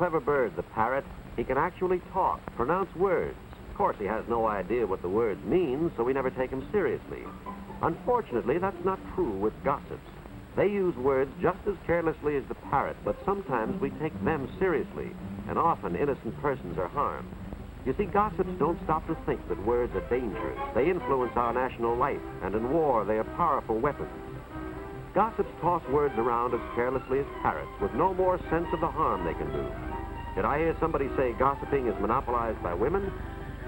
clever bird, the parrot. He can actually talk, pronounce words. Of course, he has no idea what the words mean, so we never take him seriously. Unfortunately, that's not true with gossips. They use words just as carelessly as the parrot, but sometimes we take them seriously, and often innocent persons are harmed. You see, gossips don't stop to think that words are dangerous. They influence our national life, and in war, they are powerful weapons. Gossips toss words around as carelessly as parrots, with no more sense of the harm they can do. Did I hear somebody say gossiping is monopolized by women?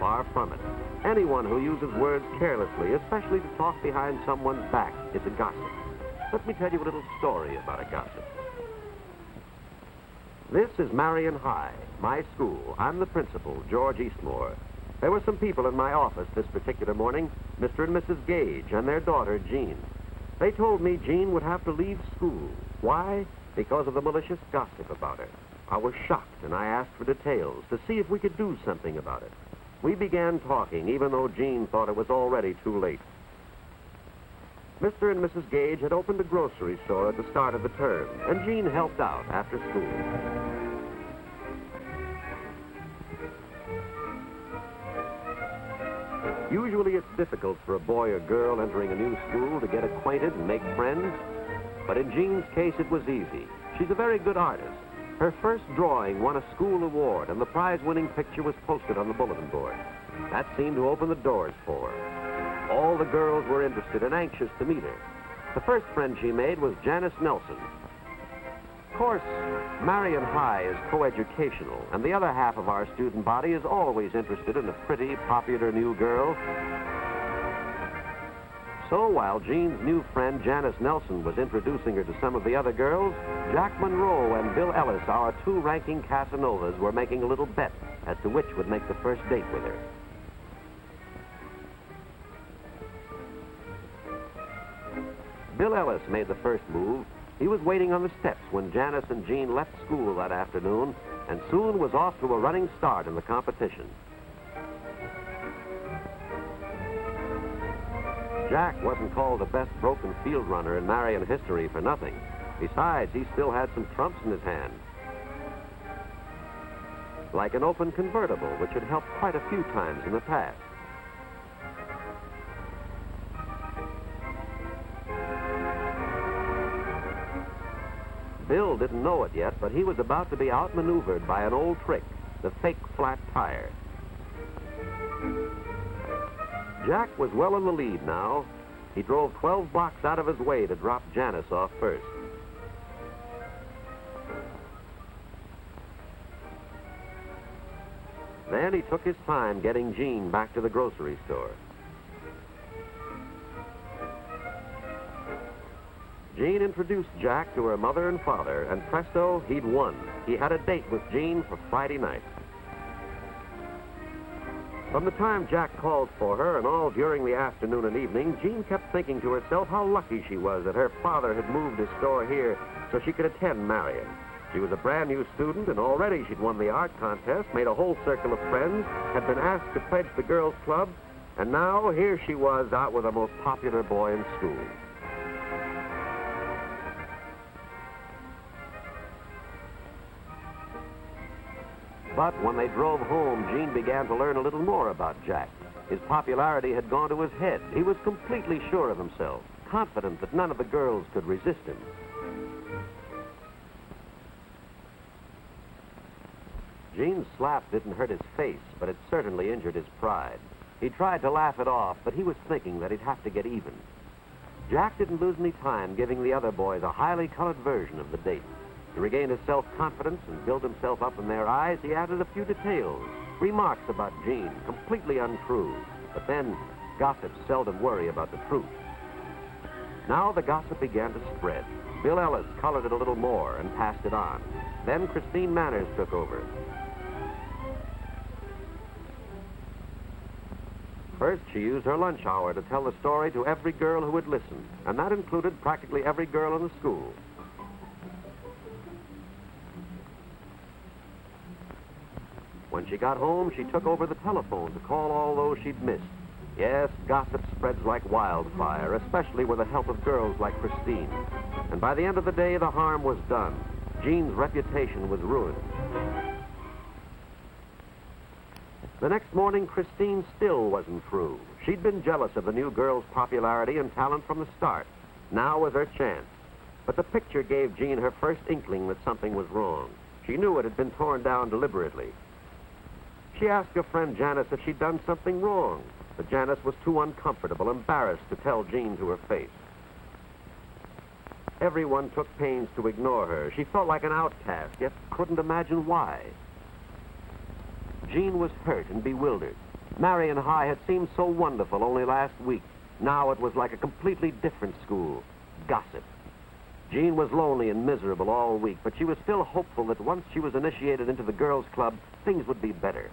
Far from it. Anyone who uses words carelessly, especially to talk behind someone's back, is a gossip. Let me tell you a little story about a gossip. This is Marion High, my school. I'm the principal, George Eastmore. There were some people in my office this particular morning, Mr. and Mrs. Gage and their daughter, Jean. They told me Jean would have to leave school. Why? Because of the malicious gossip about her. I was shocked, and I asked for details to see if we could do something about it. We began talking, even though Jean thought it was already too late. Mr. and Mrs. Gage had opened a grocery store at the start of the term, and Jean helped out after school. Usually it's difficult for a boy or girl entering a new school to get acquainted and make friends, but in Jean's case it was easy. She's a very good artist. Her first drawing won a school award, and the prize-winning picture was posted on the bulletin board. That seemed to open the doors for her. All the girls were interested and anxious to meet her. The first friend she made was Janice Nelson. Of course, Marion High is coeducational, and the other half of our student body is always interested in a pretty, popular new girl. So while Jean's new friend, Janice Nelson, was introducing her to some of the other girls, Jack Monroe and Bill Ellis, our two ranking Casanovas, were making a little bet as to which would make the first date with her. Bill Ellis made the first move. He was waiting on the steps when Janice and Jean left school that afternoon, and soon was off to a running start in the competition. Jack wasn't called the best broken field runner in Marion history for nothing. Besides, he still had some trumps in his hand. Like an open convertible, which had helped quite a few times in the past. Bill didn't know it yet, but he was about to be outmaneuvered by an old trick, the fake flat tire. Jack was well in the lead now. He drove 12 blocks out of his way to drop Janice off first. Then he took his time getting Jean back to the grocery store. Jean introduced Jack to her mother and father, and presto, he'd won. He had a date with Jean for Friday night. From the time Jack called for her and all during the afternoon and evening, Jean kept thinking to herself how lucky she was that her father had moved his store here so she could attend Marion. She was a brand new student, and already she'd won the art contest, made a whole circle of friends, had been asked to pledge the girls' club, and now here she was out with the most popular boy in school. But when they drove home, Jean began to learn a little more about Jack. His popularity had gone to his head. He was completely sure of himself, confident that none of the girls could resist him. Jean's slap didn't hurt his face, but it certainly injured his pride. He tried to laugh it off, but he was thinking that he'd have to get even. Jack didn't lose any time giving the other boys a highly colored version of the date. To regain his self-confidence and build himself up in their eyes, he added a few details, remarks about Jean, completely untrue. But then, gossips seldom worry about the truth. Now the gossip began to spread. Bill Ellis colored it a little more and passed it on. Then Christine Manners took over. First, she used her lunch hour to tell the story to every girl who would listen, and that included practically every girl in the school. When she got home, she took over the telephone to call all those she'd missed. Yes, gossip spreads like wildfire, especially with the help of girls like Christine. And by the end of the day, the harm was done. Jean's reputation was ruined. The next morning, Christine still wasn't through. She'd been jealous of the new girl's popularity and talent from the start. Now was her chance. But the picture gave Jean her first inkling that something was wrong. She knew it had been torn down deliberately. She asked her friend Janice if she'd done something wrong, but Janice was too uncomfortable, embarrassed to tell Jean to her face. Everyone took pains to ignore her. She felt like an outcast, yet couldn't imagine why. Jean was hurt and bewildered. Marion High had seemed so wonderful only last week. Now it was like a completely different school. Gossip. Jean was lonely and miserable all week, but she was still hopeful that once she was initiated into the girls' club, things would be better.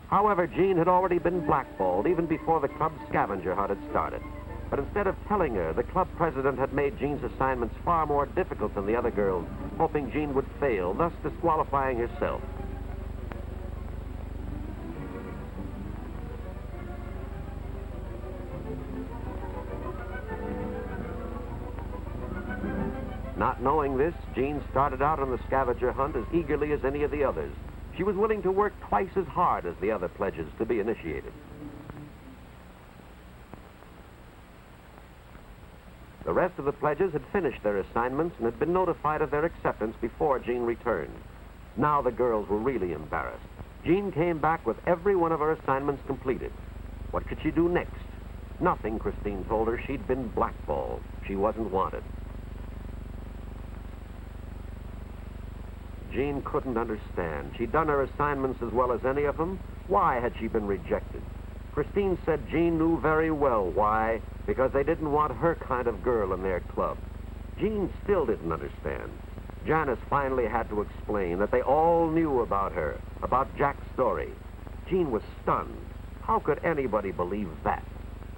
However, Jean had already been blackballed even before the club's scavenger hunt had started. But instead of telling her, the club president had made Jean's assignments far more difficult than the other girls, hoping Jean would fail, thus disqualifying herself. Not knowing this, Jean started out on the scavenger hunt as eagerly as any of the others. She was willing to work twice as hard as the other pledges to be initiated. The rest of the pledges had finished their assignments and had been notified of their acceptance before Jean returned. Now the girls were really embarrassed. Jean came back with every one of her assignments completed. What could she do next? Nothing, Christine told her. She'd been blackballed. She wasn't wanted. Jean couldn't understand. She'd done her assignments as well as any of them. Why had she been rejected? Christine said Jean knew very well why, because they didn't want her kind of girl in their club. Jean still didn't understand. Janice finally had to explain that they all knew about her, about Jack's story. Jean was stunned. How could anybody believe that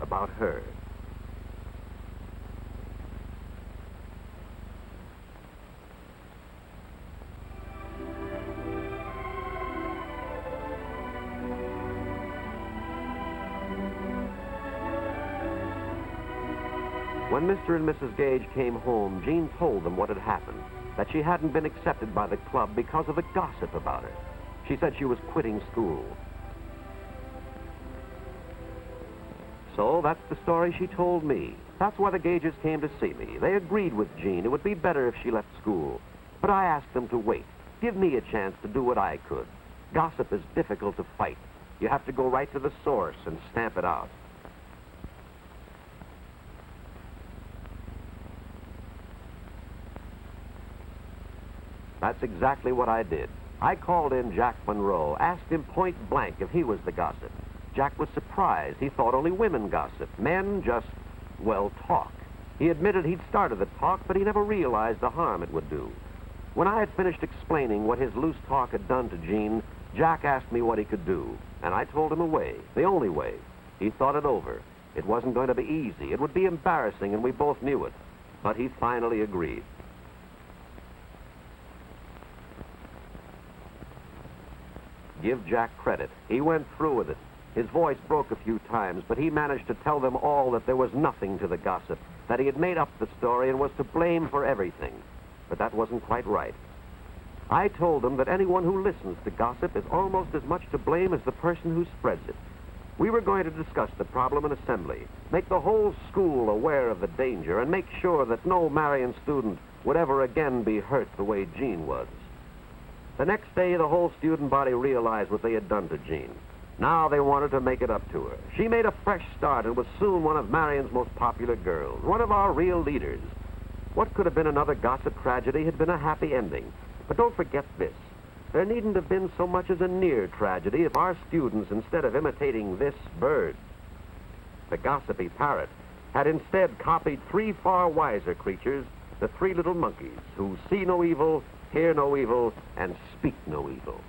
about her? When Mr. and Mrs. Gage came home, Jean told them what had happened, that she hadn't been accepted by the club because of the gossip about her. She said she was quitting school. So that's the story she told me. That's why the Gages came to see me. They agreed with Jean it would be better if she left school. But I asked them to wait, give me a chance to do what I could. Gossip is difficult to fight. You have to go right to the source and stamp it out. That's exactly what I did. I called in Jack Monroe, asked him point blank if he was the gossip. Jack was surprised. He thought only women gossiped. Men just, well, talk. He admitted he'd started the talk, but he never realized the harm it would do. When I had finished explaining what his loose talk had done to Jean, Jack asked me what he could do, and I told him a way, the only way. He thought it over. It wasn't going to be easy. It would be embarrassing, and we both knew it. But he finally agreed. Give Jack credit. He went through with it. His voice broke a few times, but he managed to tell them all that there was nothing to the gossip, that he had made up the story and was to blame for everything. But that wasn't quite right. I told them that anyone who listens to gossip is almost as much to blame as the person who spreads it. We were going to discuss the problem in assembly, make the whole school aware of the danger, and make sure that no Marion student would ever again be hurt the way Jean was. The next day, the whole student body realized what they had done to Jean. Now they wanted to make it up to her. She made a fresh start and was soon one of Marion's most popular girls, one of our real leaders. What could have been another gossip tragedy had been a happy ending. But don't forget this. There needn't have been so much as a near tragedy if our students, instead of imitating this bird, the gossipy parrot, had instead copied three far wiser creatures, the three little monkeys, who see no evil, hear no evil, and speak no evil.